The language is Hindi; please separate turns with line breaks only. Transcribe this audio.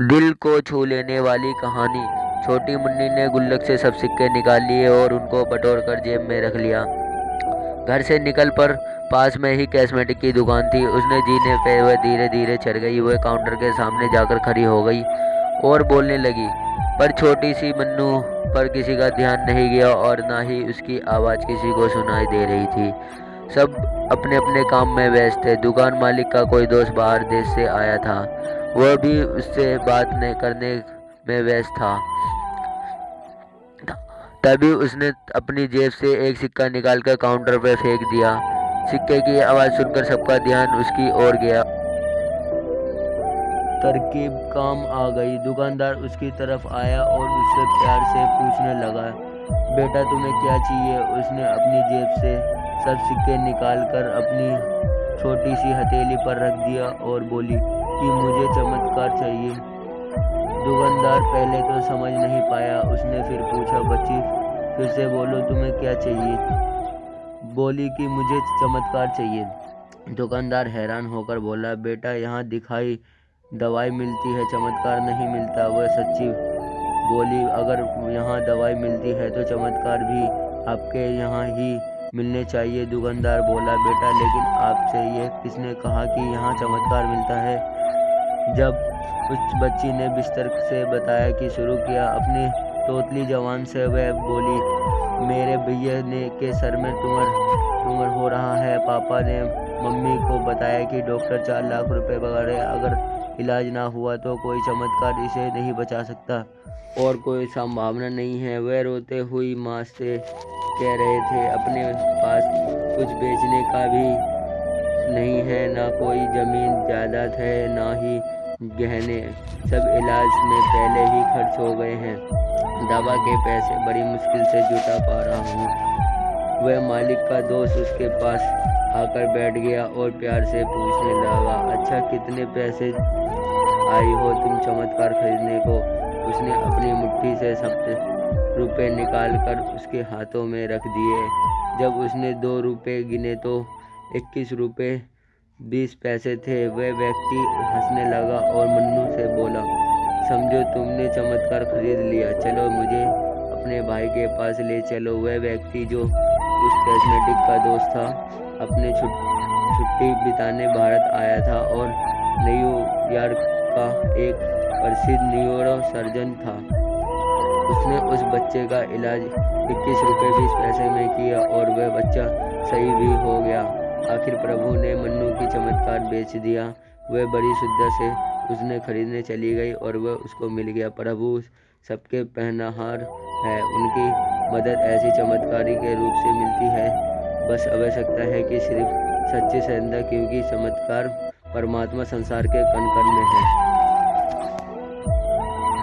दिल को छू लेने वाली कहानी। छोटी मुन्नी ने गुल्लक से सब सिक्के निकाल लिए और उनको बटोर कर जेब में रख लिया। घर से निकल पर पास में ही कॉस्मेटिक की दुकान थी। उसने जीने पे वह धीरे धीरे चढ़ गई। वह काउंटर के सामने जाकर खड़ी हो गई और बोलने लगी, पर छोटी सी मन्नू पर किसी का ध्यान नहीं गया और ना ही उसकी आवाज़ किसी को सुनाई दे रही थी। सब अपने अपने काम में व्यस्त थे। दुकान मालिक का कोई दोस्त बाहर देश से आया था, वह भी उससे बात नहीं करने में व्यस्त था। तभी उसने अपनी जेब से एक सिक्का निकालकर काउंटर पर फेंक दिया। सिक्के की आवाज़ सुनकर सबका ध्यान उसकी ओर गया। तरकीब काम आ गई। दुकानदार उसकी तरफ आया और उससे प्यार से पूछने लगा, बेटा तुम्हें क्या चाहिए? उसने अपनी जेब से सब सिक्के निकालकर अपनी छोटी सी हथेली पर रख दिया और बोली कि मुझे चमत्कार चाहिए। दुकानदार पहले तो समझ नहीं पाया। उसने फिर पूछा, बच्ची फिर से बोलो, तुम्हें क्या चाहिए? बोली कि मुझे चमत्कार चाहिए। दुकानदार हैरान होकर बोला, बेटा यहाँ दिखाई दवाई मिलती है, चमत्कार नहीं मिलता। वह सच्ची बोली, अगर यहाँ दवाई मिलती है तो चमत्कार भी आपके यहाँ ही मिलने चाहिए। दुकानदार बोला, बेटा लेकिन आपसे यह किसने कहा कि यहाँ चमत्कार मिलता है? जब उस बच्ची ने बिस्तर से बताया कि शुरू किया अपनी तोतली जवान से, वह बोली, मेरे भैया ने के सर में ट्यूमर हो रहा है। पापा ने मम्मी को बताया कि डॉक्टर 4 लाख रुपए बता रहे, अगर इलाज ना हुआ तो कोई चमत्कार इसे नहीं बचा सकता और कोई संभावना नहीं है। वह रोते हुई माँ से कह रहे थे, अपने पास कुछ बेचने का भी नहीं है, ना कोई जमीन जायदाद है, ना ही गहने। सब इलाज में पहले ही खर्च हो गए हैं। दवा के पैसे बड़ी मुश्किल से जुटा पा रहा हूँ। वह मालिक का दोस्त उसके पास आकर बैठ गया और प्यार से पूछने लगा, अच्छा कितने पैसे आई हो तुम चमत्कार खरीदने को? उसने अपनी मुट्ठी से 7 रुपये निकाल कर उसके हाथों में रख दिए। जब उसने 2 रुपये गिने तो 21 रुपये 20 पैसे थे। वह व्यक्ति हंसने लगा और मन्नू से बोला, समझो तुमने चमत्कार खरीद लिया, चलो मुझे अपने भाई के पास ले चलो। वह व्यक्ति जो उस कॉस्मेटिक का दोस्त था, अपने छुट्टी बिताने भारत आया था और न्यूयॉर्क का एक प्रसिद्ध न्यूरो सर्जन था। उसने उस बच्चे का इलाज 21 रुपये 20 पैसे में किया और वह बच्चा सही भी हो गया। आखिर प्रभु ने मन्नू की चमत्कार बेच दिया। वह बड़ी शुद्धा से उसने खरीदने चली गई और वह उसको मिल गया। प्रभु सबके पहनाहार है, उनकी मदद ऐसी चमत्कारी के रूप से मिलती है। बस आवश्यकता है कि सिर्फ सच्ची श्रद्धा, क्योंकि चमत्कार परमात्मा संसार के कण कण में है।